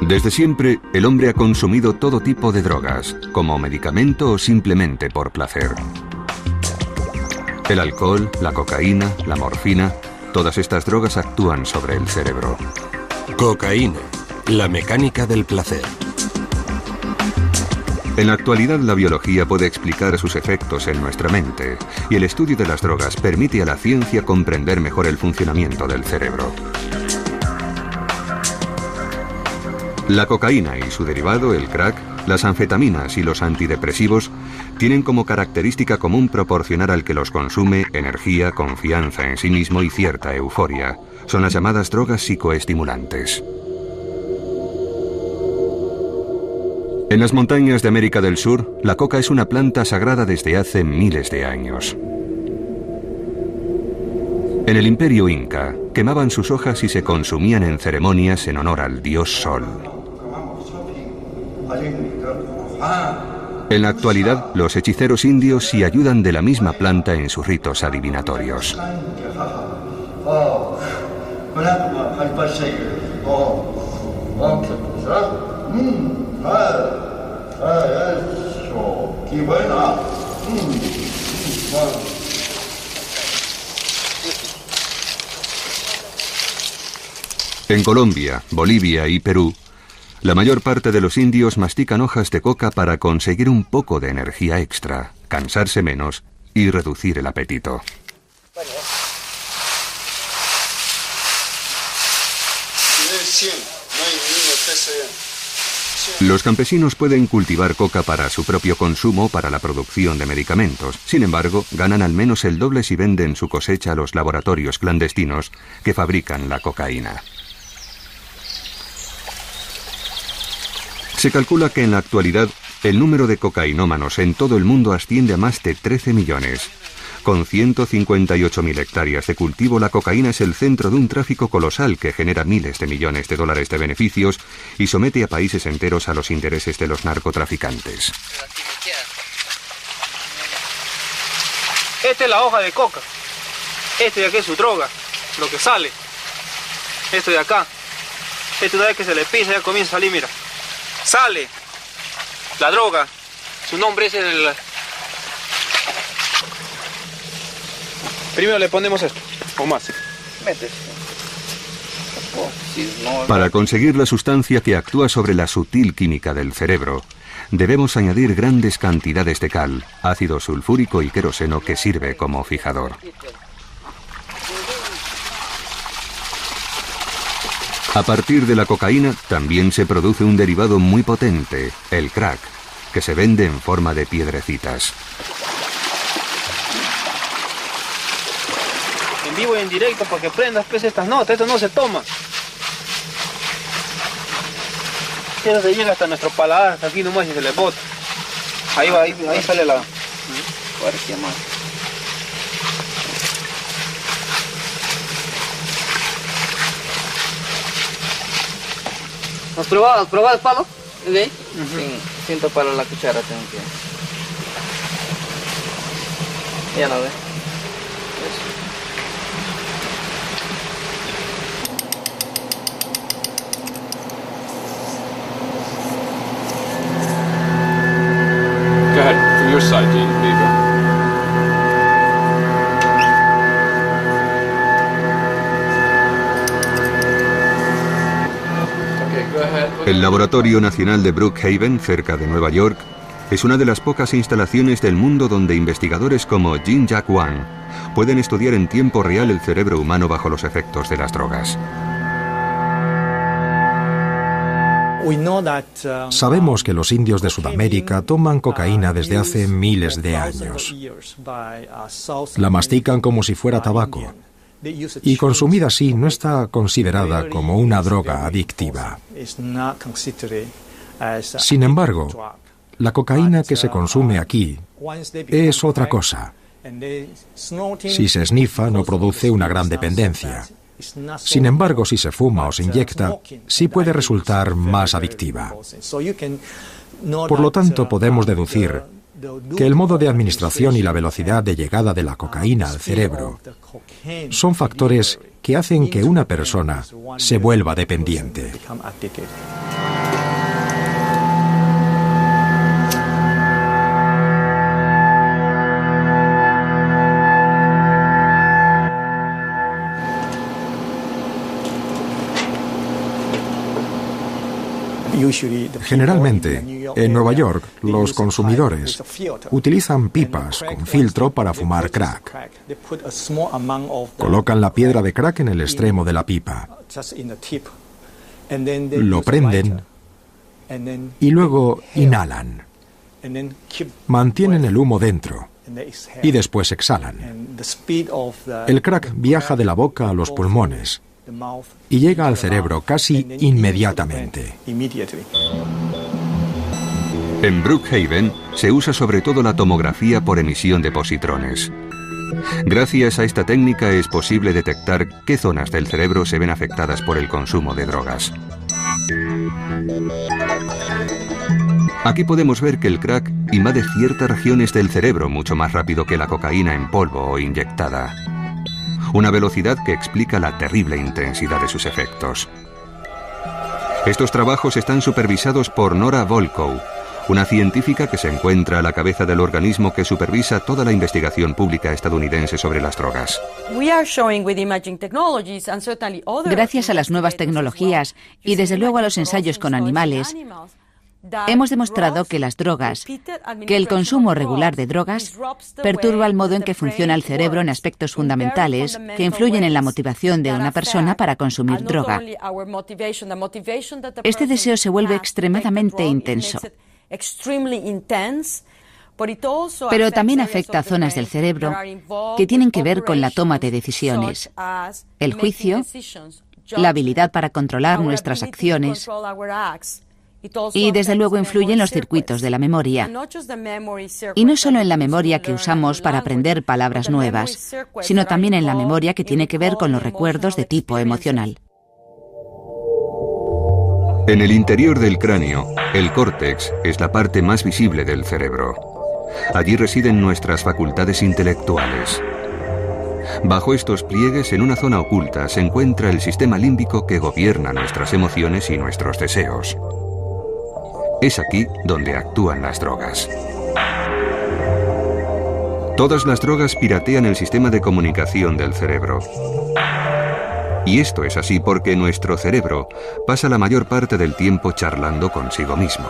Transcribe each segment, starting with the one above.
Desde siempre, el hombre ha consumido todo tipo de drogas, como medicamento o simplemente por placer. El alcohol, la cocaína, la morfina, todas estas drogas actúan sobre el cerebro. Cocaína, la mecánica del placer. En la actualidad, la biología puede explicar sus efectos en nuestra mente, y el estudio de las drogas permite a la ciencia comprender mejor el funcionamiento del cerebro. La cocaína y su derivado, el crack, las anfetaminas y los antidepresivos, tienen como característica común proporcionar al que los consume energía, confianza en sí mismo y cierta euforia. Son las llamadas drogas psicoestimulantes. En las montañas de América del Sur, la coca es una planta sagrada desde hace miles de años. En el Imperio Inca, quemaban sus hojas y se consumían en ceremonias en honor al dios Sol. En la actualidad, los hechiceros indios sí ayudan de la misma planta en sus ritos adivinatorios. En Colombia, Bolivia y Perú, la mayor parte de los indios mastican hojas de coca para conseguir un poco de energía extra, cansarse menos y reducir el apetito. Los campesinos pueden cultivar coca para su propio consumo para la producción de medicamentos. Sin embargo, ganan al menos el doble si venden su cosecha a los laboratorios clandestinos que fabrican la cocaína. Se calcula que en la actualidad el número de cocainómanos en todo el mundo asciende a más de 13 millones. Con 158.000 hectáreas de cultivo, la cocaína es el centro de un tráfico colosal que genera miles de millones de dólares de beneficios y somete a países enteros a los intereses de los narcotraficantes. Esta es la hoja de coca. Este de aquí es su droga, lo que sale. Esto de acá. Esto una vez que se le pisa ya comienza a salir, mira. Sale la droga. Su nombre es el... Primero le ponemos esto, o más. Para conseguir la sustancia que actúa sobre la sutil química del cerebro, debemos añadir grandes cantidades de cal, ácido sulfúrico y queroseno que sirve como fijador. A partir de la cocaína también se produce un derivado muy potente, el crack, que se vende en forma de piedrecitas. En vivo y en directo para que prendas pues estas notas, esto no se toma. Eso se llega hasta nuestro paladar, hasta aquí nomás y se le bota. Ahí va, ahí sale la... Parecía más. ¿Has probado el palo? ¿Sí? Sí, siento para la cuchara tengo que... Ya lo ve. Go ahead, from your side, Dean. There you go. El Laboratorio Nacional de Brookhaven, cerca de Nueva York, es una de las pocas instalaciones del mundo donde investigadores como Jin-Jack Wang pueden estudiar en tiempo real el cerebro humano bajo los efectos de las drogas. Sabemos que los indios de Sudamérica toman cocaína desde hace miles de años. La mastican como si fuera tabaco. Y consumida así no está considerada como una droga adictiva. Sin embargo, la cocaína que se consume aquí es otra cosa. Si se snifa no produce una gran dependencia. Sin embargo, si se fuma o se inyecta, sí puede resultar más adictiva. Por lo tanto, podemos deducir que el modo de administración y la velocidad de llegada de la cocaína al cerebro son factores que hacen que una persona se vuelva dependiente. Generalmente, en Nueva York, los consumidores utilizan pipas con filtro para fumar crack. Colocan la piedra de crack en el extremo de la pipa. Lo prenden y luego inhalan. Mantienen el humo dentro y después exhalan. El crack viaja de la boca a los pulmones y llega al cerebro casi inmediatamente. En Brookhaven se usa sobre todo la tomografía por emisión de positrones. Gracias a esta técnica es posible detectar qué zonas del cerebro se ven afectadas por el consumo de drogas. Aquí podemos ver que el crack invade ciertas regiones del cerebro mucho más rápido que la cocaína en polvo o inyectada. Una velocidad que explica la terrible intensidad de sus efectos. Estos trabajos están supervisados por Nora Volkow, una científica que se encuentra a la cabeza del organismo que supervisa toda la investigación pública estadounidense sobre las drogas. Gracias a las nuevas tecnologías y desde luego a los ensayos con animales, hemos demostrado que las drogas, que el consumo regular de drogas, perturba el modo en que funciona el cerebro en aspectos fundamentales que influyen en la motivación de una persona para consumir droga. Este deseo se vuelve extremadamente intenso, pero también afecta a zonas del cerebro que tienen que ver con la toma de decisiones, el juicio, la habilidad para controlar nuestras acciones, y desde luego influye en los circuitos de la memoria. Y no solo en la memoria que usamos para aprender palabras nuevas, sino también en la memoria que tiene que ver con los recuerdos de tipo emocional. En el interior del cráneo, el córtex es la parte más visible del cerebro. Allí residen nuestras facultades intelectuales. Bajo estos pliegues, en una zona oculta, se encuentra el sistema límbico que gobierna nuestras emociones y nuestros deseos. Es aquí donde actúan las drogas. Todas las drogas piratean el sistema de comunicación del cerebro. Y esto es así porque nuestro cerebro pasa la mayor parte del tiempo charlando consigo mismo.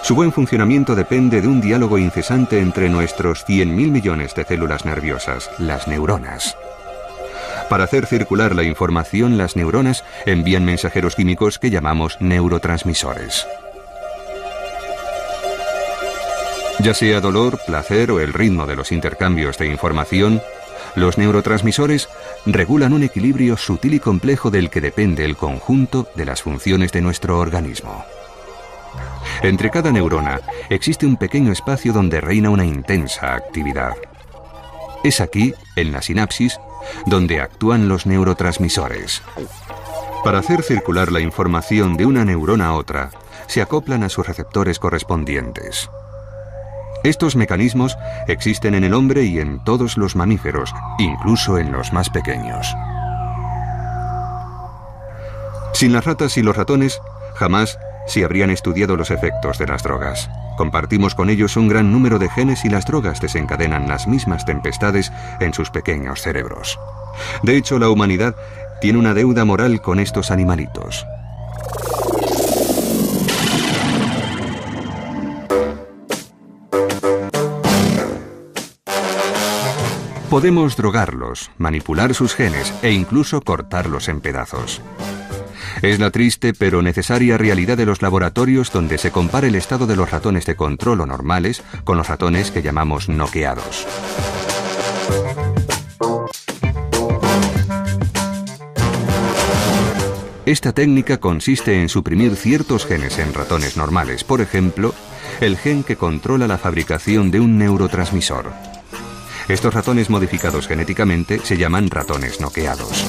Su buen funcionamiento depende de un diálogo incesante entre nuestros 100.000 millones de células nerviosas, las neuronas. Para hacer circular la información, las neuronas envían mensajeros químicos que llamamos neurotransmisores. Ya sea dolor, placer o el ritmo de los intercambios de información, los neurotransmisores regulan un equilibrio sutil y complejo del que depende el conjunto de las funciones de nuestro organismo. Entre cada neurona existe un pequeño espacio donde reina una intensa actividad. Es aquí, en la sinapsis, donde actúan los neurotransmisores. Para hacer circular la información de una neurona a otra, se acoplan a sus receptores correspondientes. Estos mecanismos existen en el hombre y en todos los mamíferos, incluso en los más pequeños. Sin las ratas y los ratones, jamás se habrían estudiado los efectos de las drogas. Compartimos con ellos un gran número de genes y las drogas desencadenan las mismas tempestades en sus pequeños cerebros. De hecho, la humanidad tiene una deuda moral con estos animalitos. Podemos drogarlos, manipular sus genes e incluso cortarlos en pedazos. Es la triste pero necesaria realidad de los laboratorios donde se compara el estado de los ratones de control o normales con los ratones que llamamos noqueados. Esta técnica consiste en suprimir ciertos genes en ratones normales, por ejemplo, el gen que controla la fabricación de un neurotransmisor. Estos ratones modificados genéticamente se llaman ratones noqueados.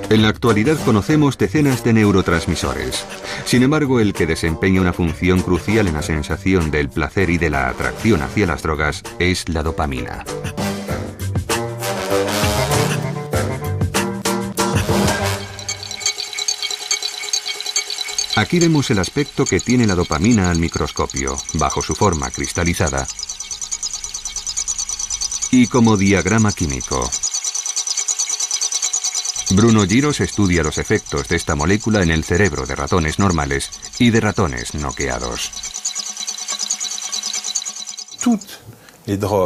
En la actualidad conocemos decenas de neurotransmisores. Sin embargo, el que desempeña una función crucial en la sensación del placer y de la atracción hacia las drogas es la dopamina. Aquí vemos el aspecto que tiene la dopamina al microscopio, bajo su forma cristalizada y como diagrama químico. Bruno Giros estudia los efectos de esta molécula en el cerebro de ratones normales y de ratones noqueados.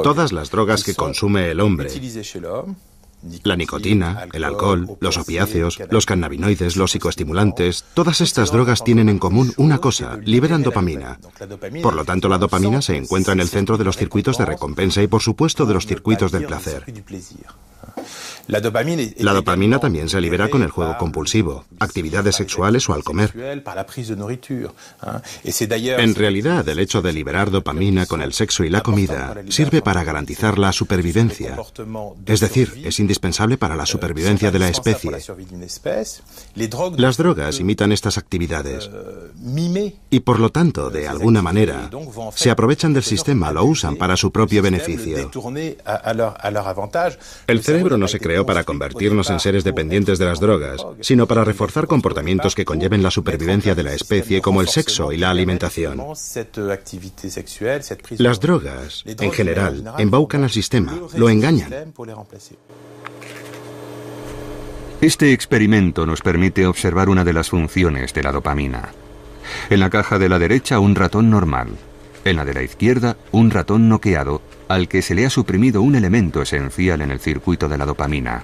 Todas las drogas que consume el hombre, la nicotina, el alcohol, los opiáceos, los cannabinoides, los psicoestimulantes, todas estas drogas tienen en común una cosa: liberan dopamina. Por lo tanto, la dopamina se encuentra en el centro de los circuitos de recompensa y, por supuesto, de los circuitos del placer. La dopamina también se libera con el juego compulsivo, actividades sexuales o al comer. En realidad, el hecho de liberar dopamina con el sexo y la comida sirve para garantizar la supervivencia. Es decir, es indispensable para la supervivencia de la especie. Las drogas imitan estas actividades y, por lo tanto, de alguna manera, se aprovechan del sistema, lo usan para su propio beneficio. El cerebro no se creó para convertirnos en seres dependientes de las drogas, sino para reforzar comportamientos que conlleven la supervivencia de la especie, como el sexo y la alimentación. Las drogas, en general, embaucan al sistema, lo engañan. Este experimento nos permite observar una de las funciones de la dopamina. En la caja de la derecha, un ratón normal. En la de la izquierda, un ratón noqueado al que se le ha suprimido un elemento esencial en el circuito de la dopamina,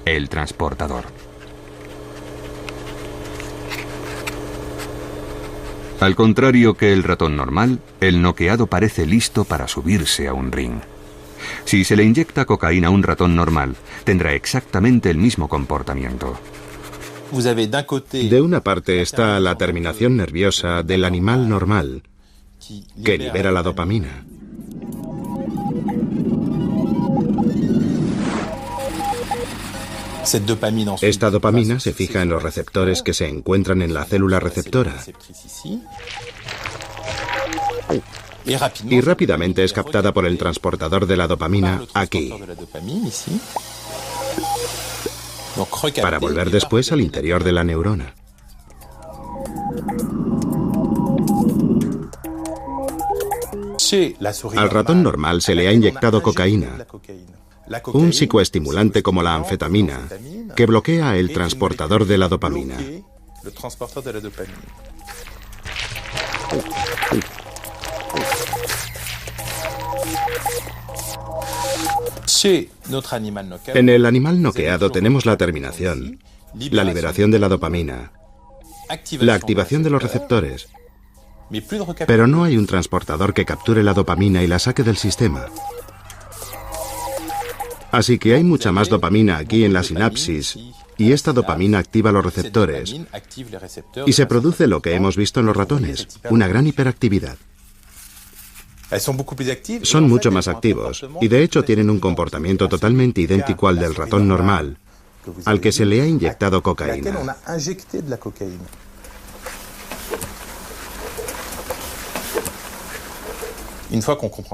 el transportador. Al contrario que el ratón normal, el noqueado parece listo para subirse a un ring. Si se le inyecta cocaína a un ratón normal, tendrá exactamente el mismo comportamiento. De una parte está la terminación nerviosa del animal normal, que libera la dopamina. Esta dopamina se fija en los receptores que se encuentran en la célula receptora y rápidamente es captada por el transportador de la dopamina aquí, para volver después al interior de la neurona. Al ratón normal se le ha inyectado cocaína, un psicoestimulante como la anfetamina, que bloquea el transportador de la dopamina. En el animal noqueado tenemos la terminación, la liberación de la dopamina, la activación de los receptores, pero no hay un transportador que capture la dopamina y la saque del sistema. Así que hay mucha más dopamina aquí en la sinapsis, y esta dopamina activa los receptores, y se produce lo que hemos visto en los ratones, una gran hiperactividad. Son mucho más activos, y de hecho tienen un comportamiento totalmente idéntico al del ratón normal, al que se le ha inyectado cocaína.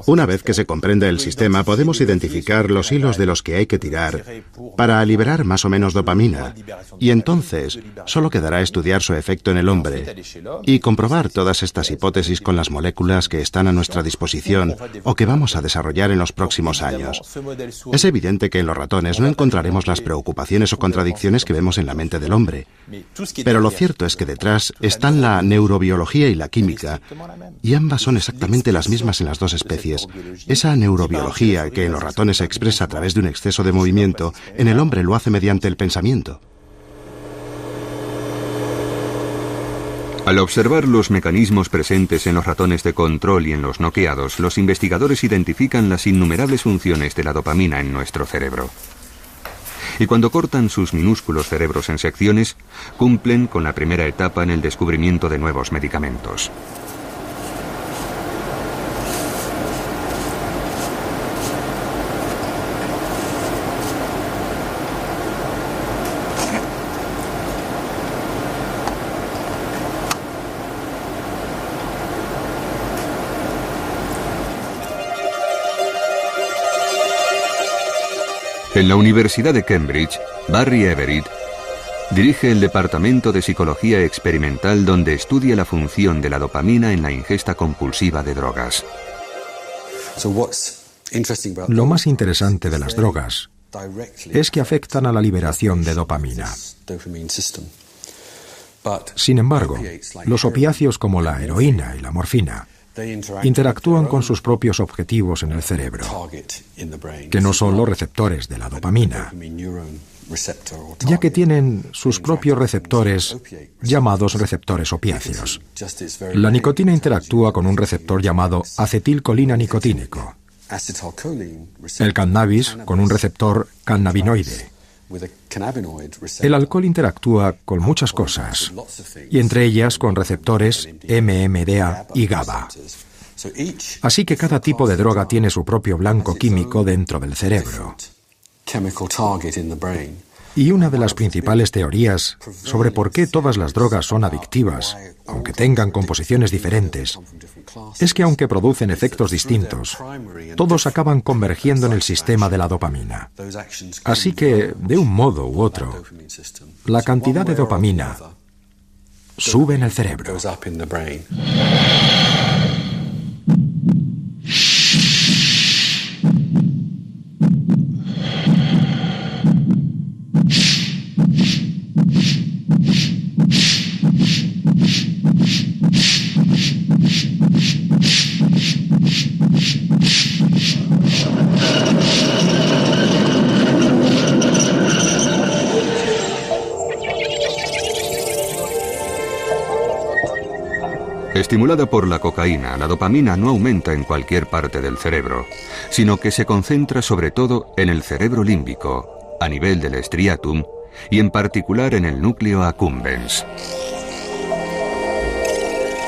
Una vez que se comprende el sistema, podemos identificar los hilos de los que hay que tirar para liberar más o menos dopamina, y entonces solo quedará estudiar su efecto en el hombre y comprobar todas estas hipótesis con las moléculas que están a nuestra disposición o que vamos a desarrollar en los próximos años. Es evidente que en los ratones no encontraremos las preocupaciones o contradicciones que vemos en la mente del hombre, pero lo cierto es que detrás están la neurobiología y la química, y ambas son exactamente las mismas en las dos especies. Esa neurobiología que en los ratones se expresa a través de un exceso de movimiento, en el hombre lo hace mediante el pensamiento. Al observar los mecanismos presentes en los ratones de control y en los noqueados, los investigadores identifican las innumerables funciones de la dopamina en nuestro cerebro. Y cuando cortan sus minúsculos cerebros en secciones, cumplen con la primera etapa en el descubrimiento de nuevos medicamentos. En la Universidad de Cambridge, Barry Everett dirige el Departamento de Psicología Experimental, donde estudia la función de la dopamina en la ingesta compulsiva de drogas. Lo más interesante de las drogas es que afectan a la liberación de dopamina. Sin embargo, los opiáceos como la heroína y la morfina interactúan con sus propios objetivos en el cerebro, que no son los receptores de la dopamina, ya que tienen sus propios receptores llamados receptores opiáceos. La nicotina interactúa con un receptor llamado acetilcolina nicotínico, el cannabis con un receptor cannabinoide. El alcohol interactúa con muchas cosas, y entre ellas con receptores MMDA y GABA. Así que cada tipo de droga tiene su propio blanco químico dentro del cerebro. Y una de las principales teorías sobre por qué todas las drogas son adictivas, aunque tengan composiciones diferentes, es que aunque producen efectos distintos, todos acaban convergiendo en el sistema de la dopamina. Así que, de un modo u otro, la cantidad de dopamina sube en el cerebro. Estimulada por la cocaína, la dopamina no aumenta en cualquier parte del cerebro, sino que se concentra sobre todo en el cerebro límbico, a nivel del striatum y en particular en el núcleo accumbens.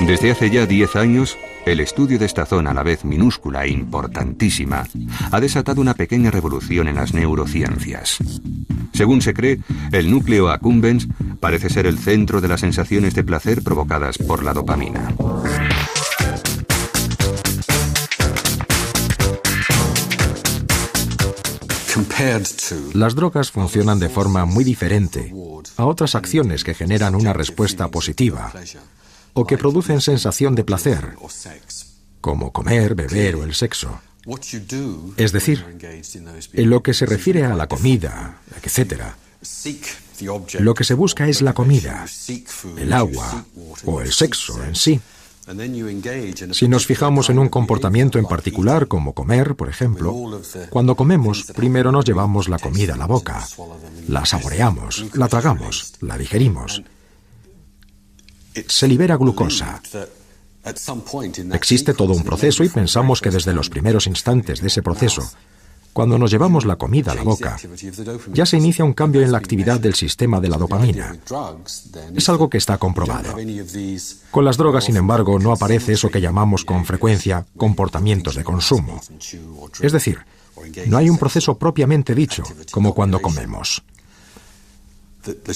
Desde hace ya 10 años, el estudio de esta zona, a la vez minúscula e importantísima, ha desatado una pequeña revolución en las neurociencias. Según se cree, el núcleo accumbens parece ser el centro de las sensaciones de placer provocadas por la dopamina. Las drogas funcionan de forma muy diferente a otras acciones que generan una respuesta positiva o que producen sensación de placer, como comer, beber o el sexo. Es decir, en lo que se refiere a la comida, etc., lo que se busca es la comida, el agua o el sexo en sí. Si nos fijamos en un comportamiento en particular, como comer, por ejemplo, cuando comemos, primero nos llevamos la comida a la boca, la saboreamos, la tragamos, la digerimos. Se libera glucosa. Existe todo un proceso y pensamos que desde los primeros instantes de ese proceso, cuando nos llevamos la comida a la boca, ya se inicia un cambio en la actividad del sistema de la dopamina. Es algo que está comprobado. Con las drogas, sin embargo, no aparece eso que llamamos con frecuencia comportamientos de consumo. Es decir, no hay un proceso propiamente dicho, como cuando comemos.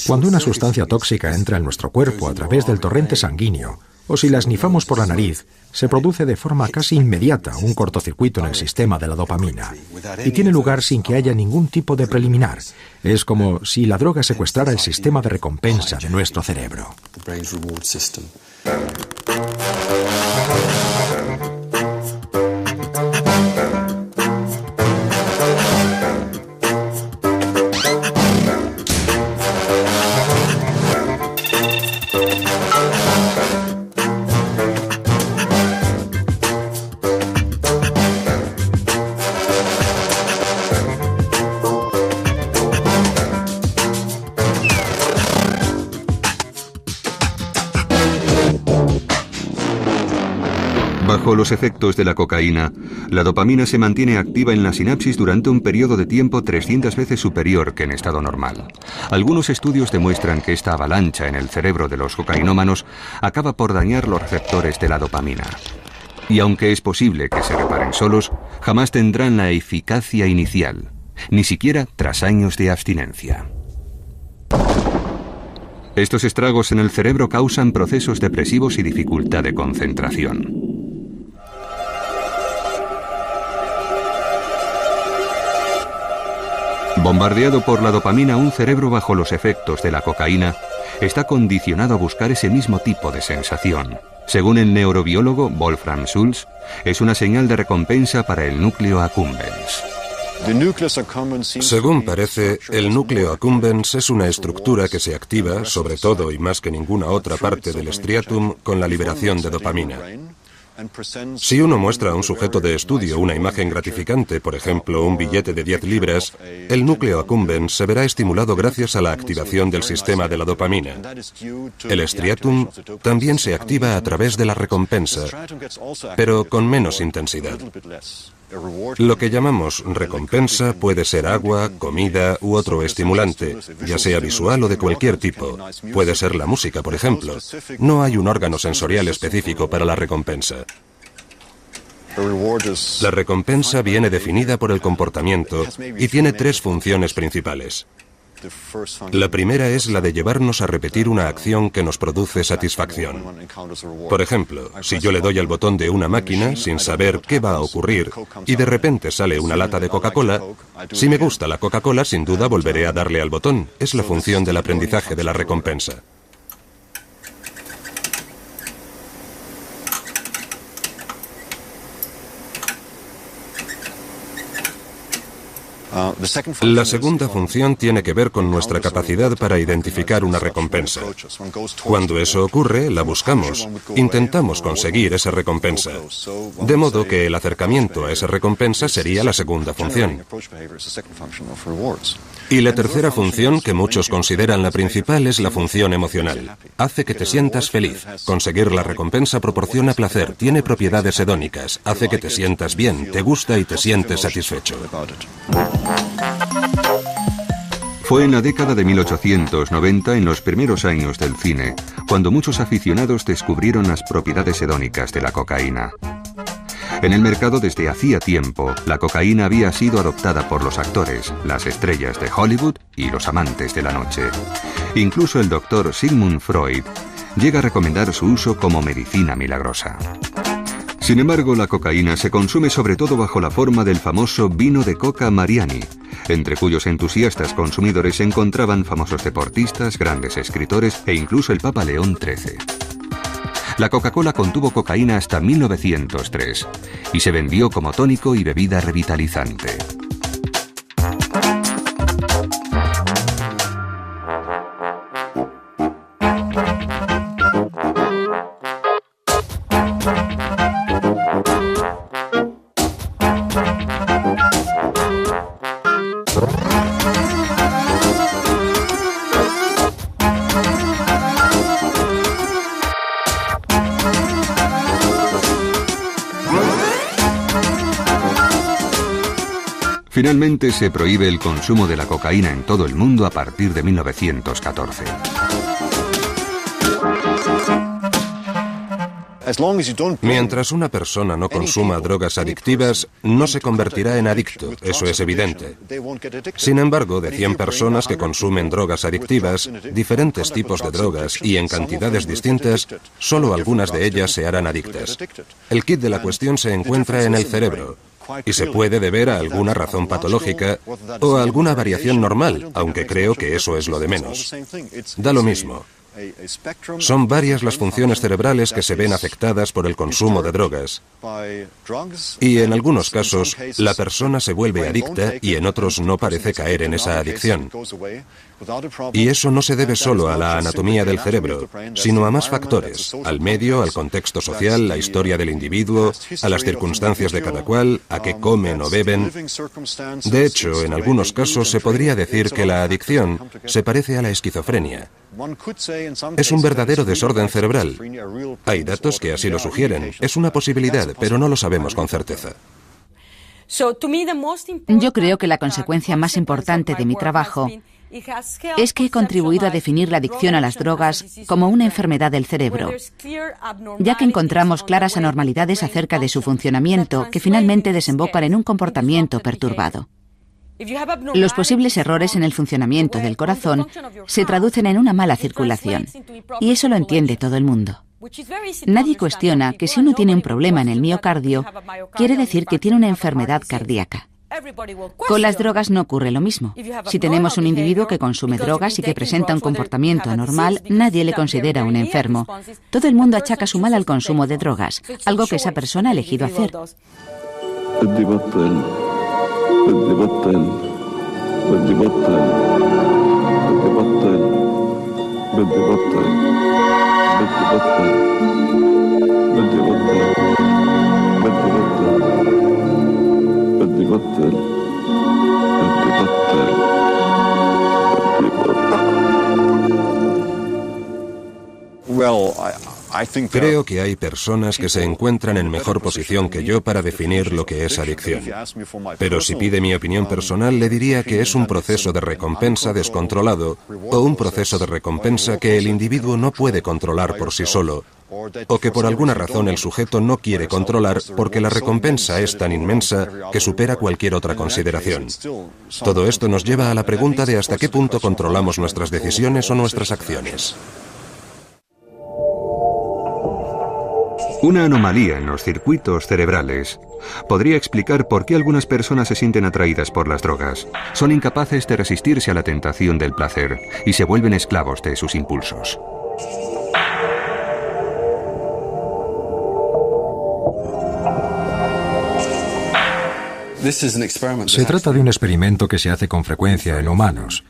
Cuando una sustancia tóxica entra en nuestro cuerpo a través del torrente sanguíneo, o si la esnifamos por la nariz, se produce de forma casi inmediata un cortocircuito en el sistema de la dopamina, y tiene lugar sin que haya ningún tipo de preliminar. Es como si la droga secuestrara el sistema de recompensa de nuestro cerebro. Bajo los efectos de la cocaína, la dopamina se mantiene activa en la sinapsis durante un periodo de tiempo 300 veces superior que en estado normal. Algunos estudios demuestran que esta avalancha en el cerebro de los cocainómanos acaba por dañar los receptores de la dopamina. Y aunque es posible que se reparen solos, jamás tendrán la eficacia inicial, ni siquiera tras años de abstinencia. Estos estragos en el cerebro causan procesos depresivos y dificultad de concentración. Bombardeado por la dopamina, un cerebro bajo los efectos de la cocaína está condicionado a buscar ese mismo tipo de sensación. Según el neurobiólogo Wolfram Schultz, es una señal de recompensa para el núcleo accumbens. Según parece, el núcleo accumbens es una estructura que se activa, sobre todo y más que ninguna otra parte del striatum, con la liberación de dopamina. Si uno muestra a un sujeto de estudio una imagen gratificante, por ejemplo, un billete de 10 libras, el núcleo accumbens se verá estimulado gracias a la activación del sistema de la dopamina. El striatum también se activa a través de la recompensa, pero con menos intensidad. Lo que llamamos recompensa puede ser agua, comida u otro estimulante, ya sea visual o de cualquier tipo. Puede ser la música, por ejemplo. No hay un órgano sensorial específico para la recompensa. La recompensa viene definida por el comportamiento y tiene tres funciones principales. La primera es la de llevarnos a repetir una acción que nos produce satisfacción. Por ejemplo, si yo le doy al botón de una máquina sin saber qué va a ocurrir y de repente sale una lata de Coca-Cola, si me gusta la Coca-Cola, sin duda volveré a darle al botón. Es la función del aprendizaje de la recompensa. La segunda función tiene que ver con nuestra capacidad para identificar una recompensa. Cuando eso ocurre, la buscamos, intentamos conseguir esa recompensa. De modo que el acercamiento a esa recompensa sería la segunda función. Y la tercera función, que muchos consideran la principal, es la función emocional. Hace que te sientas feliz. Conseguir la recompensa proporciona placer, tiene propiedades hedónicas, hace que te sientas bien, te gusta y te sientes satisfecho. Fue en la década de 1890, en los primeros años del cine, cuando muchos aficionados descubrieron las propiedades hedónicas de la cocaína. En el mercado desde hacía tiempo, la cocaína había sido adoptada por los actores, las estrellas de Hollywood y los amantes de la noche. Incluso el doctor Sigmund Freud llega a recomendar su uso como medicina milagrosa. Sin embargo, la cocaína se consume sobre todo bajo la forma del famoso vino de coca Mariani, entre cuyos entusiastas consumidores se encontraban famosos deportistas, grandes escritores e incluso el Papa León XIII. La Coca-Cola contuvo cocaína hasta 1903 y se vendió como tónico y bebida revitalizante. Finalmente se prohíbe el consumo de la cocaína en todo el mundo a partir de 1914. Mientras una persona no consuma drogas adictivas, no se convertirá en adicto, eso es evidente. Sin embargo, de 100 personas que consumen drogas adictivas, diferentes tipos de drogas y en cantidades distintas, solo algunas de ellas se harán adictas. El quid de la cuestión se encuentra en el cerebro y se puede deber a alguna razón patológica o a alguna variación normal, aunque creo que eso es lo de menos. Da lo mismo. Son varias las funciones cerebrales que se ven afectadas por el consumo de drogas. Y en algunos casos, la persona se vuelve adicta y en otros no parece caer en esa adicción. Y eso no se debe solo a la anatomía del cerebro, sino a más factores, al medio, al contexto social, la historia del individuo, a las circunstancias de cada cual, a qué comen o beben. De hecho, en algunos casos se podría decir que la adicción se parece a la esquizofrenia. Es un verdadero desorden cerebral. Hay datos que así lo sugieren. Es una posibilidad, pero no lo sabemos con certeza. Yo creo que la consecuencia más importante de mi trabajo es que he contribuido a definir la adicción a las drogas como una enfermedad del cerebro, ya que encontramos claras anormalidades acerca de su funcionamiento que finalmente desembocan en un comportamiento perturbado. Los posibles errores en el funcionamiento del corazón se traducen en una mala circulación, y eso lo entiende todo el mundo. Nadie cuestiona que si uno tiene un problema en el miocardio, quiere decir que tiene una enfermedad cardíaca. Con las drogas no ocurre lo mismo. Si tenemos un individuo que consume drogas y que presenta un comportamiento anormal, nadie le considera un enfermo. Todo el mundo achaca su mal al consumo de drogas, algo que esa persona ha elegido hacer. Creo que hay personas que se encuentran en mejor posición que yo para definir lo que es adicción. Pero si pide mi opinión personal, le diría que es un proceso de recompensa descontrolado o un proceso de recompensa que el individuo no puede controlar por sí solo, o que por alguna razón el sujeto no quiere controlar porque la recompensa es tan inmensa que supera cualquier otra consideración. Todo esto nos lleva a la pregunta de hasta qué punto controlamos nuestras decisiones o nuestras acciones. Una anomalía en los circuitos cerebrales podría explicar por qué algunas personas se sienten atraídas por las drogas. Son incapaces de resistirse a la tentación del placer y se vuelven esclavos de sus impulsos. Se trata de un experimento que se hace con frecuencia en humanos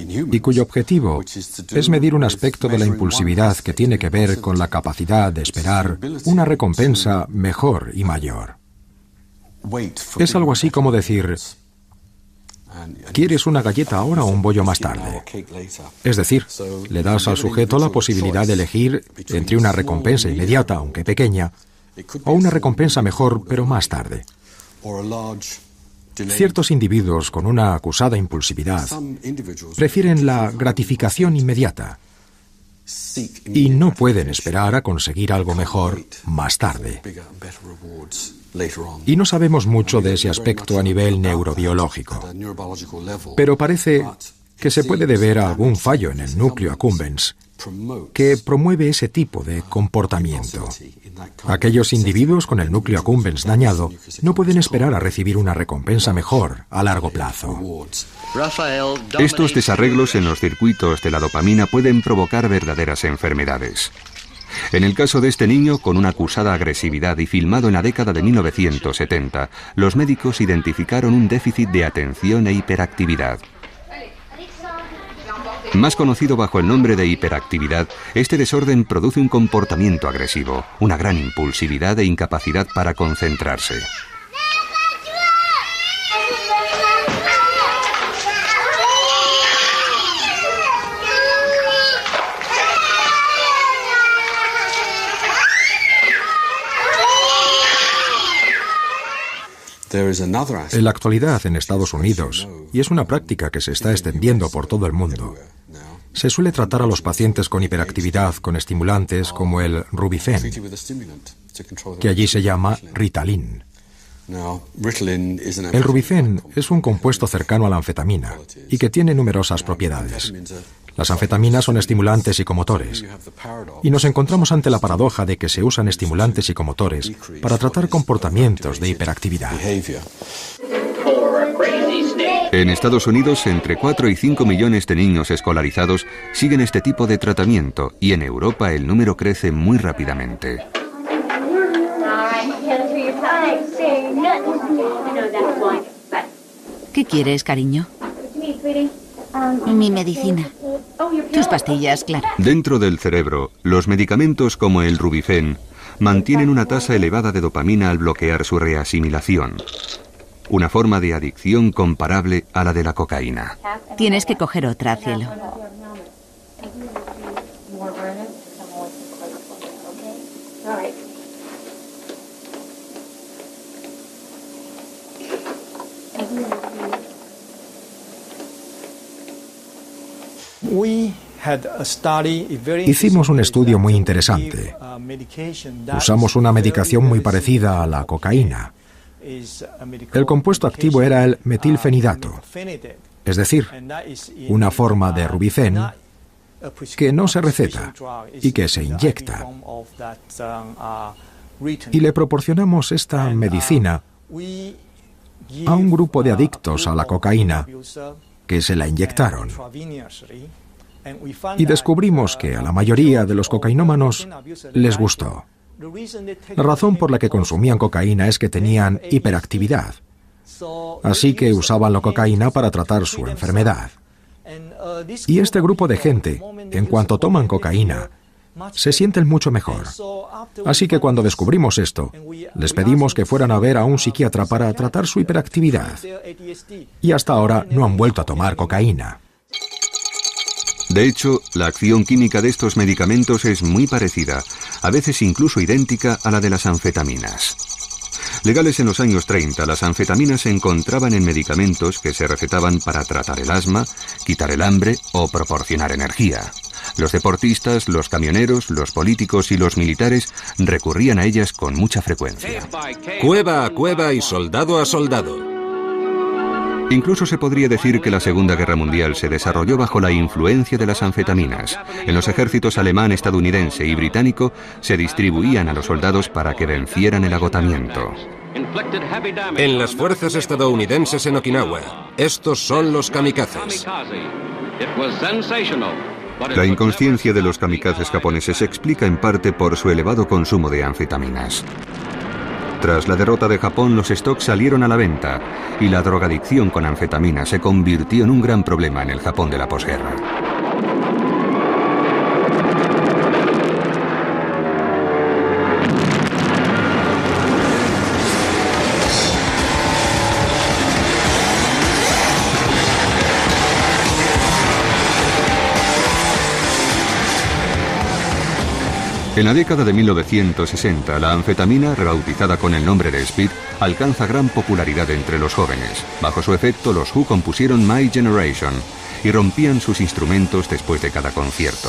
y cuyo objetivo es medir un aspecto de la impulsividad que tiene que ver con la capacidad de esperar una recompensa mejor y mayor. Es algo así como decir, ¿quieres una galleta ahora o un bollo más tarde? Es decir, le das al sujeto la posibilidad de elegir entre una recompensa inmediata, aunque pequeña, o una recompensa mejor, pero más tarde. Ciertos individuos con una acusada impulsividad prefieren la gratificación inmediata y no pueden esperar a conseguir algo mejor más tarde. Y no sabemos mucho de ese aspecto a nivel neurobiológico, pero parece que se puede deber a algún fallo en el núcleo accumbens que promueve ese tipo de comportamiento. Aquellos individuos con el núcleo accumbens dañado no pueden esperar a recibir una recompensa mejor a largo plazo. Estos desarreglos en los circuitos de la dopamina pueden provocar verdaderas enfermedades. En el caso de este niño con una acusada agresividad y filmado en la década de 1970, los médicos identificaron un déficit de atención e hiperactividad. Más conocido bajo el nombre de hiperactividad, este desorden produce un comportamiento agresivo, una gran impulsividad e incapacidad para concentrarse. En la actualidad en Estados Unidos, y es una práctica que se está extendiendo por todo el mundo, se suele tratar a los pacientes con hiperactividad con estimulantes como el Rubifen, que allí se llama Ritalin. El Rubifen es un compuesto cercano a la anfetamina y que tiene numerosas propiedades. Las anfetaminas son estimulantes psicomotores y nos encontramos ante la paradoja de que se usan estimulantes psicomotores para tratar comportamientos de hiperactividad. En Estados Unidos, entre 4 y 5 millones de niños escolarizados siguen este tipo de tratamiento y en Europa el número crece muy rápidamente. ¿Qué quieres, cariño? Mi medicina. Tus pastillas, claro. Dentro del cerebro, los medicamentos como el Rubifen mantienen una tasa elevada de dopamina al bloquear su reasimilación. Una forma de adicción comparable a la de la cocaína. Tienes que coger otra, cielo. Hicimos un estudio muy interesante. Usamos una medicación muy parecida a la cocaína. El compuesto activo era el metilfenidato, es decir, una forma de Rubifen que no se receta y que se inyecta. Y le proporcionamos esta medicina a un grupo de adictos a la cocaína que se la inyectaron. Y descubrimos que a la mayoría de los cocainómanos les gustó. La razón por la que consumían cocaína es que tenían hiperactividad. Así que usaban la cocaína para tratar su enfermedad. Y este grupo de gente, en cuanto toman cocaína, se sienten mucho mejor. Así que cuando descubrimos esto, les pedimos que fueran a ver a un psiquiatra para tratar su hiperactividad. Y hasta ahora no han vuelto a tomar cocaína. De hecho, la acción química de estos medicamentos es muy parecida, a veces incluso idéntica a la de las anfetaminas. Legales en los años 30, las anfetaminas se encontraban en medicamentos que se recetaban para tratar el asma, quitar el hambre o proporcionar energía. Los deportistas, los camioneros, los políticos y los militares recurrían a ellas con mucha frecuencia. Cueva a cueva y soldado a soldado. Incluso se podría decir que la Segunda Guerra Mundial se desarrolló bajo la influencia de las anfetaminas. En los ejércitos alemán, estadounidense y británico se distribuían a los soldados para que vencieran el agotamiento. En las fuerzas estadounidenses en Okinawa, estos son los kamikazes. La inconsciencia de los kamikazes japoneses se explica en parte por su elevado consumo de anfetaminas. Tras la derrota de Japón, los stocks salieron a la venta y la drogadicción con anfetamina se convirtió en un gran problema en el Japón de la posguerra. En la década de 1960, la anfetamina, rebautizada con el nombre de Speed, alcanza gran popularidad entre los jóvenes. Bajo su efecto, los Who compusieron My Generation y rompían sus instrumentos después de cada concierto.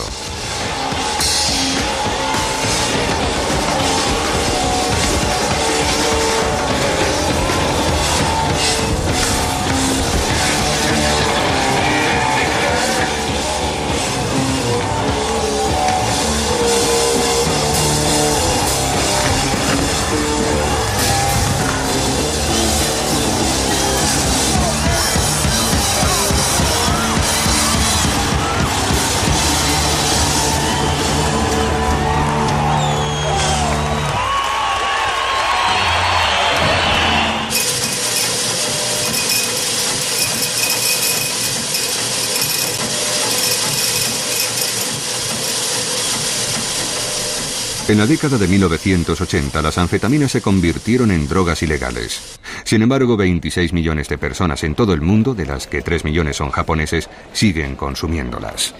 En la década de 1980, las anfetaminas se convirtieron en drogas ilegales. Sin embargo, 26 millones de personas en todo el mundo, de las que 3 millones son japoneses, siguen consumiéndolas.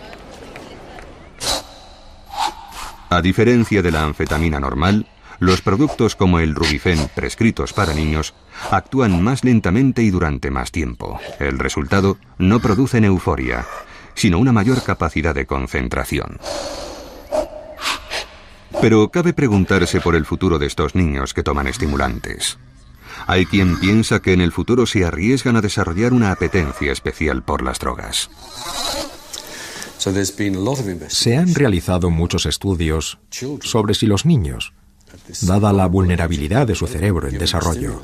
A diferencia de la anfetamina normal, los productos como el Rubifen, prescritos para niños, actúan más lentamente y durante más tiempo. El resultado, no producen euforia, sino una mayor capacidad de concentración. Pero cabe preguntarse por el futuro de estos niños que toman estimulantes. Hay quien piensa que en el futuro se arriesgan a desarrollar una apetencia especial por las drogas. Se han realizado muchos estudios sobre si los niños, dada la vulnerabilidad de su cerebro en desarrollo,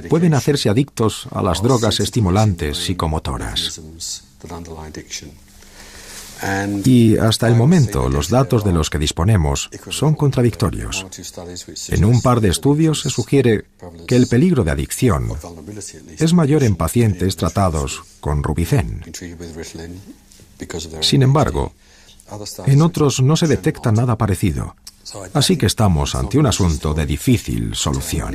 pueden hacerse adictos a las drogas estimulantes psicomotoras. Y hasta el momento los datos de los que disponemos son contradictorios. En un par de estudios se sugiere que el peligro de adicción es mayor en pacientes tratados con Rubifen. Sin embargo, en otros no se detecta nada parecido. Así que estamos ante un asunto de difícil solución.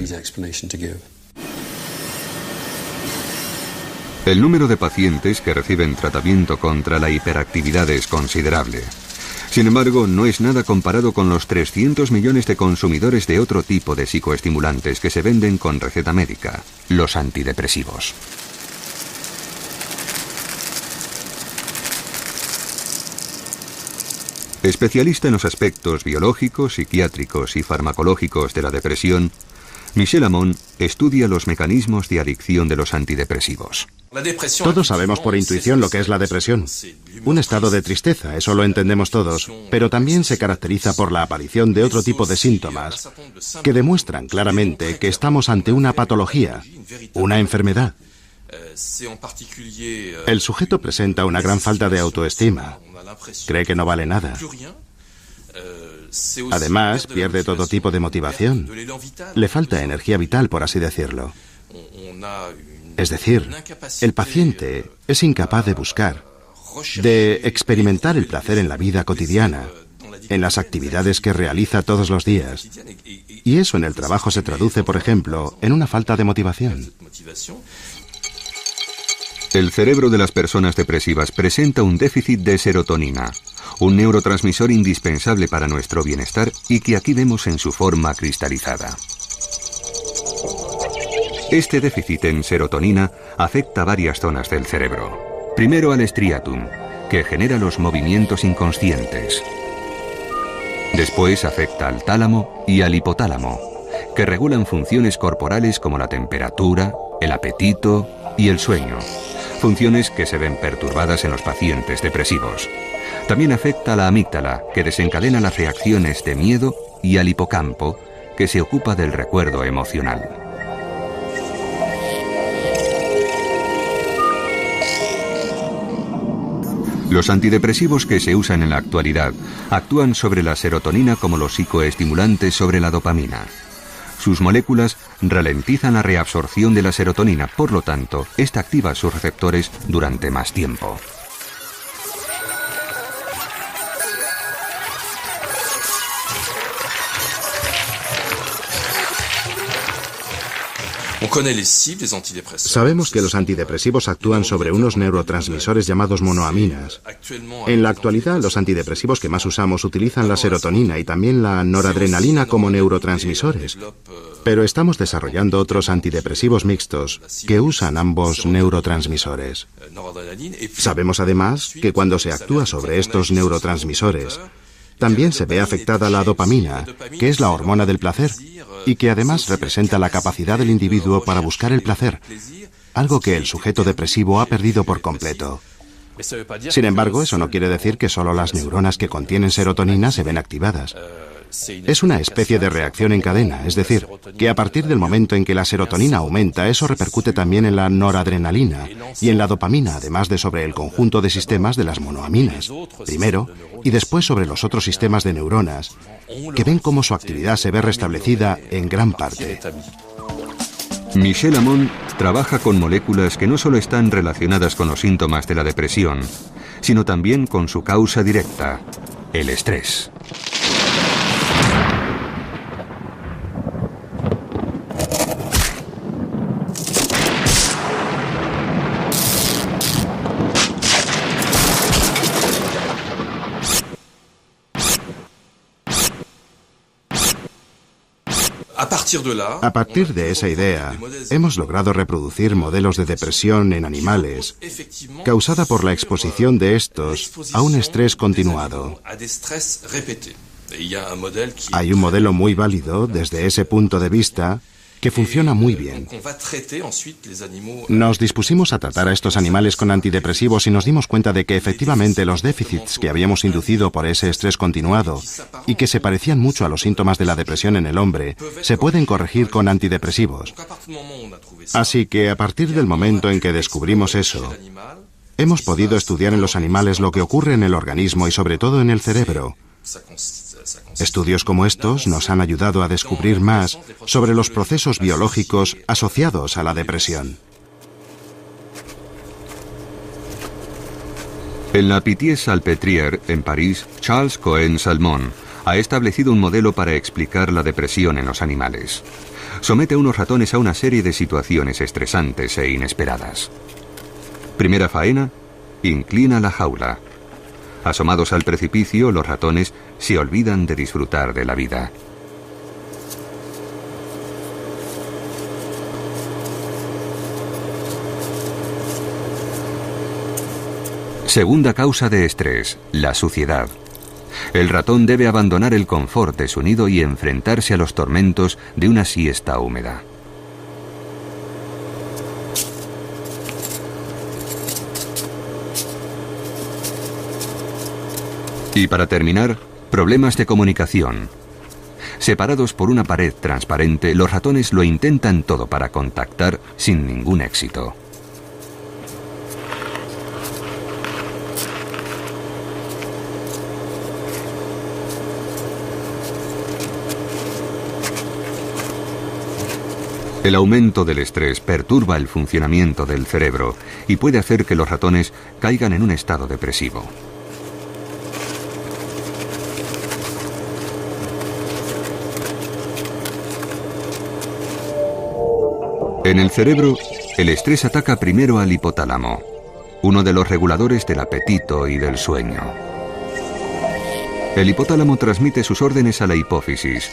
El número de pacientes que reciben tratamiento contra la hiperactividad es considerable. Sin embargo, no es nada comparado con los 300 millones de consumidores de otro tipo de psicoestimulantes que se venden con receta médica, los antidepresivos. Especialista en los aspectos biológicos, psiquiátricos y farmacológicos de la depresión, Michel Ammon estudia los mecanismos de adicción de los antidepresivos. Todos sabemos por intuición lo que es la depresión. Un estado de tristeza, eso lo entendemos todos, pero también se caracteriza por la aparición de otro tipo de síntomas que demuestran claramente que estamos ante una patología, una enfermedad. El sujeto presenta una gran falta de autoestima, cree que no vale nada. Además, pierde todo tipo de motivación. Le falta energía vital, por así decirlo. Es decir, el paciente es incapaz de buscar, de experimentar el placer en la vida cotidiana, en las actividades que realiza todos los días. Y eso en el trabajo se traduce, por ejemplo, en una falta de motivación. El cerebro de las personas depresivas presenta un déficit de serotonina, un neurotransmisor indispensable para nuestro bienestar y que aquí vemos en su forma cristalizada. Este déficit en serotonina afecta varias zonas del cerebro. Primero al striatum, que genera los movimientos inconscientes. Después afecta al tálamo y al hipotálamo, que regulan funciones corporales como la temperatura, el apetito y el sueño. Funciones que se ven perturbadas en los pacientes depresivos. También afecta a la amígdala, que desencadena las reacciones de miedo, y al hipocampo, que se ocupa del recuerdo emocional. Los antidepresivos que se usan en la actualidad actúan sobre la serotonina como los psicoestimulantes sobre la dopamina. Sus moléculas ralentizan la reabsorción de la serotonina, por lo tanto, esta activa sus receptores durante más tiempo. Sabemos que los antidepresivos actúan sobre unos neurotransmisores llamados monoaminas. En la actualidad, los antidepresivos que más usamos utilizan la serotonina y también la noradrenalina como neurotransmisores. Pero estamos desarrollando otros antidepresivos mixtos que usan ambos neurotransmisores. Sabemos además que cuando se actúa sobre estos neurotransmisores, también se ve afectada la dopamina, que es la hormona del placer, y que además representa la capacidad del individuo para buscar el placer, algo que el sujeto depresivo ha perdido por completo. Sin embargo, eso no quiere decir que solo las neuronas que contienen serotonina se ven activadas. Es una especie de reacción en cadena, es decir, que a partir del momento en que la serotonina aumenta, eso repercute también en la noradrenalina y en la dopamina, además de sobre el conjunto de sistemas de las monoaminas, primero, y después sobre los otros sistemas de neuronas, que ven cómo su actividad se ve restablecida en gran parte. Michel Ammon trabaja con moléculas que no solo están relacionadas con los síntomas de la depresión, sino también con su causa directa, el estrés. A partir de esa idea, hemos logrado reproducir modelos de depresión en animales causada por la exposición de estos a un estrés continuado. Hay un modelo muy válido desde ese punto de vista que funciona muy bien. Nos dispusimos a tratar a estos animales con antidepresivos y nos dimos cuenta de que efectivamente los déficits que habíamos inducido por ese estrés continuado y que se parecían mucho a los síntomas de la depresión en el hombre, se pueden corregir con antidepresivos. Así que a partir del momento en que descubrimos eso, hemos podido estudiar en los animales lo que ocurre en el organismo y sobre todo en el cerebro. Estudios como estos nos han ayudado a descubrir más sobre los procesos biológicos asociados a la depresión. En la Pitié-Salpêtrière, en París, Charles Cohen-Salmon ha establecido un modelo para explicar la depresión en los animales. Somete a unos ratones a una serie de situaciones estresantes e inesperadas. Primera faena, inclina la jaula. Asomados al precipicio, los ratones se olvidan de disfrutar de la vida. Segunda causa de estrés, la suciedad. El ratón debe abandonar el confort de su nido y enfrentarse a los tormentos de una siesta húmeda. Y para terminar, problemas de comunicación. Separados por una pared transparente, los ratones lo intentan todo para contactar sin ningún éxito. El aumento del estrés perturba el funcionamiento del cerebro y puede hacer que los ratones caigan en un estado depresivo. En el cerebro, el estrés ataca primero al hipotálamo, uno de los reguladores del apetito y del sueño. El hipotálamo transmite sus órdenes a la hipófisis,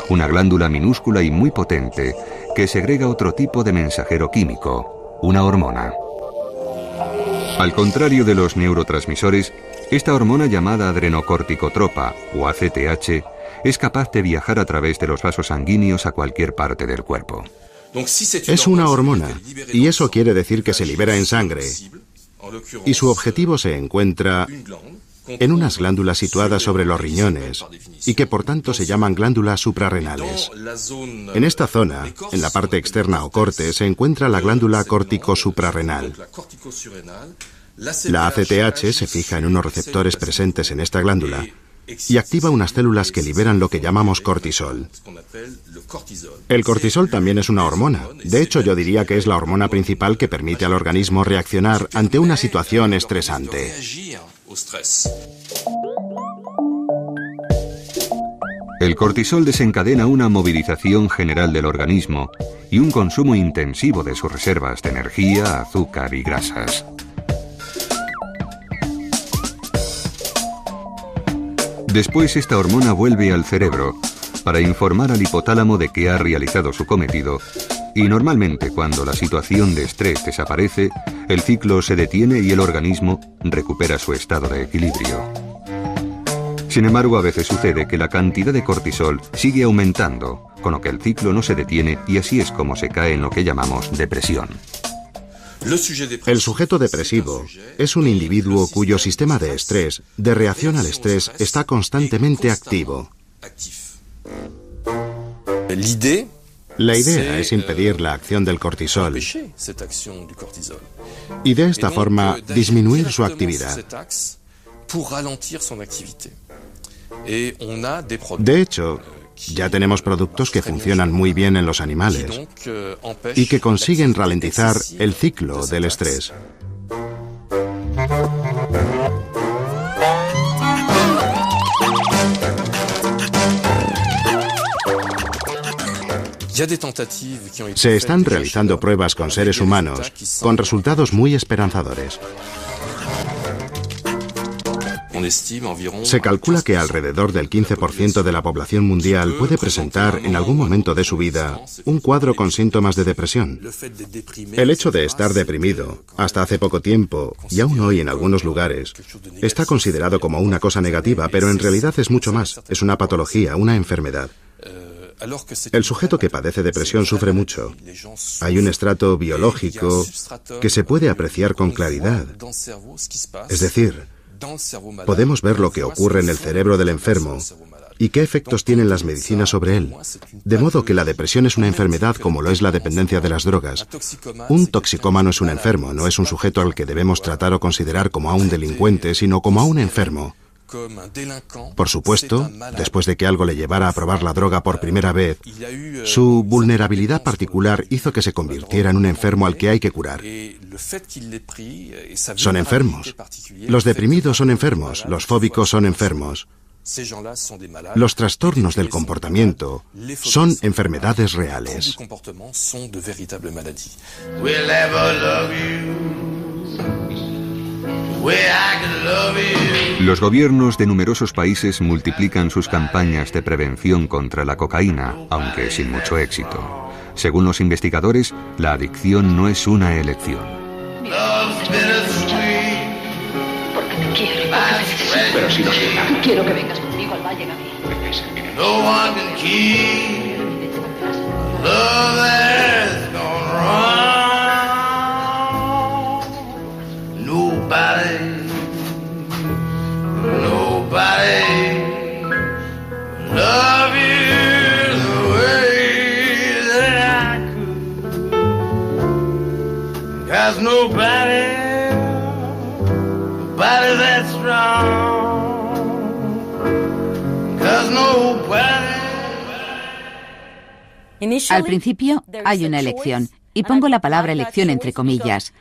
una glándula minúscula y muy potente que segrega otro tipo de mensajero químico, una hormona. Al contrario de los neurotransmisores, esta hormona llamada adrenocorticotropa o ACTH es capaz de viajar a través de los vasos sanguíneos a cualquier parte del cuerpo. Es una hormona, y eso quiere decir que se libera en sangre, y su objetivo se encuentra en unas glándulas situadas sobre los riñones y que por tanto se llaman glándulas suprarrenales. En esta zona, en la parte externa o corte, se encuentra la glándula córtico-suprarrenal. La ACTH se fija en unos receptores presentes en esta glándula y activa unas células que liberan lo que llamamos cortisol. El cortisol también es una hormona. De hecho, yo diría que es la hormona principal que permite al organismo reaccionar ante una situación estresante. El cortisol desencadena una movilización general del organismo y un consumo intensivo de sus reservas de energía, azúcar y grasas. Después esta hormona vuelve al cerebro para informar al hipotálamo de que ha realizado su cometido y normalmente cuando la situación de estrés desaparece, el ciclo se detiene y el organismo recupera su estado de equilibrio. Sin embargo, a veces sucede que la cantidad de cortisol sigue aumentando, con lo que el ciclo no se detiene y así es como se cae en lo que llamamos depresión. El sujeto depresivo es un individuo cuyo sistema de estrés, de reacción al estrés, está constantemente activo. La idea es impedir la acción del cortisol y de esta forma disminuir su actividad. De hecho, ya tenemos productos que funcionan muy bien en los animales y que consiguen ralentizar el ciclo del estrés. Se están realizando pruebas con seres humanos con resultados muy esperanzadores. Se calcula que alrededor del 15% de la población mundial puede presentar en algún momento de su vida un cuadro con síntomas de depresión. El hecho de estar deprimido, hasta hace poco tiempo, y aún hoy en algunos lugares, está considerado como una cosa negativa, pero en realidad es mucho más. Es una patología, una enfermedad. El sujeto que padece depresión sufre mucho. Hay un estrato biológico que se puede apreciar con claridad. Es decir, podemos ver lo que ocurre en el cerebro del enfermo y qué efectos tienen las medicinas sobre él. De modo que la depresión es una enfermedad como lo es la dependencia de las drogas. Un toxicómano es un enfermo, no es un sujeto al que debemos tratar o considerar como a un delincuente, sino como a un enfermo. Por supuesto, después de que algo le llevara a probar la droga por primera vez, su vulnerabilidad particular hizo que se convirtiera en un enfermo al que hay que curar. Son enfermos. Los deprimidos son enfermos, los fóbicos son enfermos. Los trastornos del comportamiento son enfermedades reales. Los gobiernos de numerosos países multiplican sus campañas de prevención contra la cocaína, aunque sin mucho éxito. Según los investigadores, la adicción no es una elección. quiere. Pero si no sé nada. Quiero que vengas conmigo al Valle, Gabriel. No one can keep love that's gone wrong. Nobody love you the way that I could. 'Cause nobody that's strong. 'Cause nobody. Al principio hay una elección, y pongo la palabra elección entre comillas,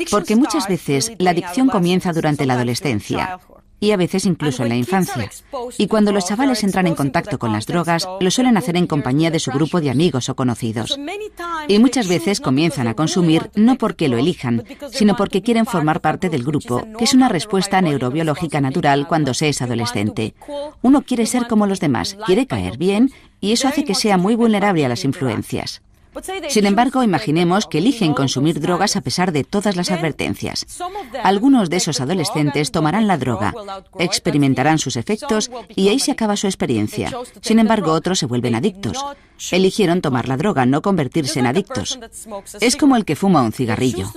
porque muchas veces la adicción comienza durante la adolescencia y a veces incluso en la infancia. Y cuando los chavales entran en contacto con las drogas, lo suelen hacer en compañía de su grupo de amigos o conocidos. Y muchas veces comienzan a consumir no porque lo elijan, sino porque quieren formar parte del grupo, que es una respuesta neurobiológica natural cuando se es adolescente. Uno quiere ser como los demás, quiere caer bien, y eso hace que sea muy vulnerable a las influencias. Sin embargo, imaginemos que eligen consumir drogas a pesar de todas las advertencias. Algunos de esos adolescentes tomarán la droga, experimentarán sus efectos y ahí se acaba su experiencia. Sin embargo, otros se vuelven adictos. Eligieron tomar la droga, no convertirse en adictos. Es como el que fuma un cigarrillo.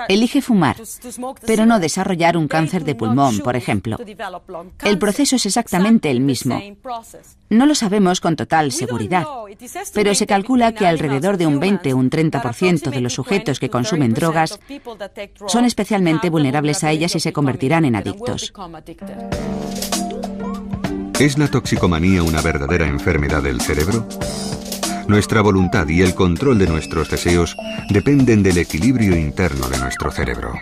Elige fumar, pero no desarrollar un cáncer de pulmón, por ejemplo. El proceso es exactamente el mismo. No lo sabemos con total seguridad, pero se calcula que alrededor de un 20 o un 30% de los sujetos que consumen drogas son especialmente vulnerables a ellas y se convertirán en adictos. ¿Es la toxicomanía una verdadera enfermedad del cerebro? Nuestra voluntad y el control de nuestros deseos dependen del equilibrio interno de nuestro cerebro.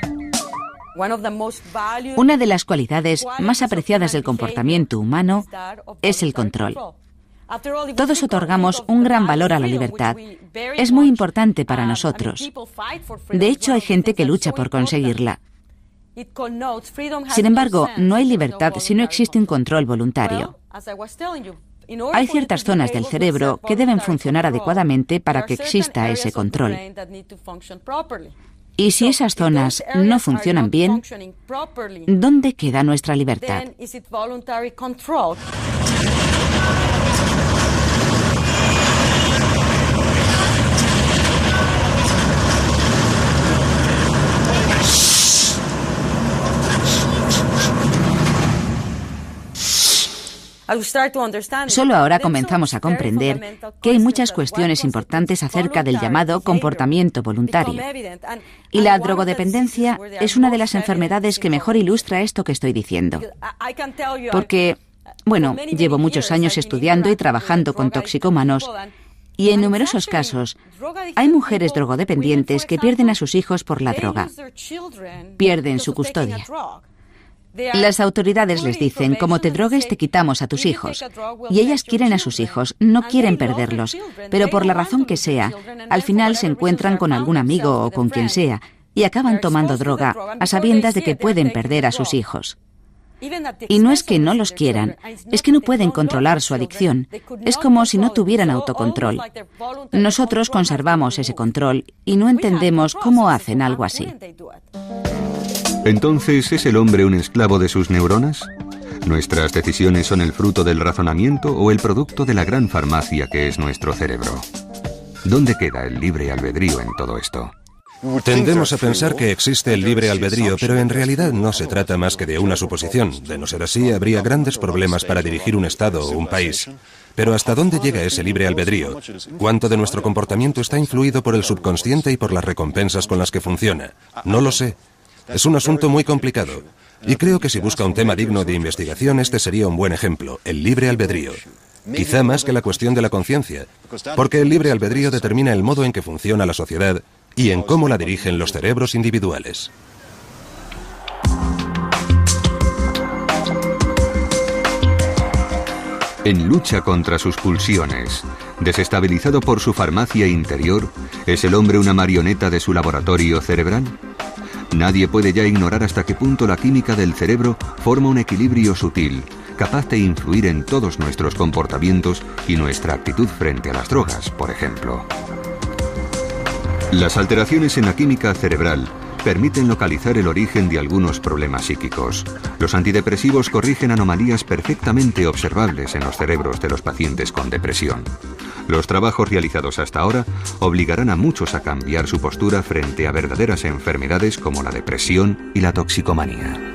Una de las cualidades más apreciadas del comportamiento humano es el control. Todos otorgamos un gran valor a la libertad. Es muy importante para nosotros. De hecho, hay gente que lucha por conseguirla. Sin embargo, no hay libertad si no existe un control voluntario. Hay ciertas zonas del cerebro que deben funcionar adecuadamente para que exista ese control. Y si esas zonas no funcionan bien, ¿dónde queda nuestra libertad? Solo ahora comenzamos a comprender que hay muchas cuestiones importantes acerca del llamado comportamiento voluntario. Y la drogodependencia es una de las enfermedades que mejor ilustra esto que estoy diciendo. Porque, llevo muchos años estudiando y trabajando con toxicómanos, y en numerosos casos hay mujeres drogodependientes que pierden a sus hijos por la droga. Pierden su custodia. Las autoridades les dicen, como te drogues te quitamos a tus hijos. Y ellas quieren a sus hijos, no quieren perderlos. Pero por la razón que sea, al final se encuentran con algún amigo o con quien sea y acaban tomando droga a sabiendas de que pueden perder a sus hijos. Y no es que no los quieran, es que no pueden controlar su adicción. Es como si no tuvieran autocontrol. Nosotros conservamos ese control y no entendemos cómo hacen algo así. ¿Entonces es el hombre un esclavo de sus neuronas? ¿Nuestras decisiones son el fruto del razonamiento o el producto de la gran farmacia que es nuestro cerebro? ¿Dónde queda el libre albedrío en todo esto? Tendemos a pensar que existe el libre albedrío, pero en realidad no se trata más que de una suposición. De no ser así, habría grandes problemas para dirigir un Estado o un país. Pero ¿hasta dónde llega ese libre albedrío? ¿Cuánto de nuestro comportamiento está influido por el subconsciente y por las recompensas con las que funciona? No lo sé. Es un asunto muy complicado. Y creo que si busca un tema digno de investigación, este sería un buen ejemplo, el libre albedrío. Quizá más que la cuestión de la conciencia, porque el libre albedrío determina el modo en que funciona la sociedad y en cómo la dirigen los cerebros individuales. En lucha contra sus pulsiones, desestabilizado por su farmacia interior, ¿es el hombre una marioneta de su laboratorio cerebral? Nadie puede ya ignorar hasta qué punto la química del cerebro forma un equilibrio sutil, capaz de influir en todos nuestros comportamientos y nuestra actitud frente a las drogas, por ejemplo. Las alteraciones en la química cerebral permiten localizar el origen de algunos problemas psíquicos. Los antidepresivos corrigen anomalías perfectamente observables en los cerebros de los pacientes con depresión. Los trabajos realizados hasta ahora obligarán a muchos a cambiar su postura frente a verdaderas enfermedades como la depresión y la toxicomanía.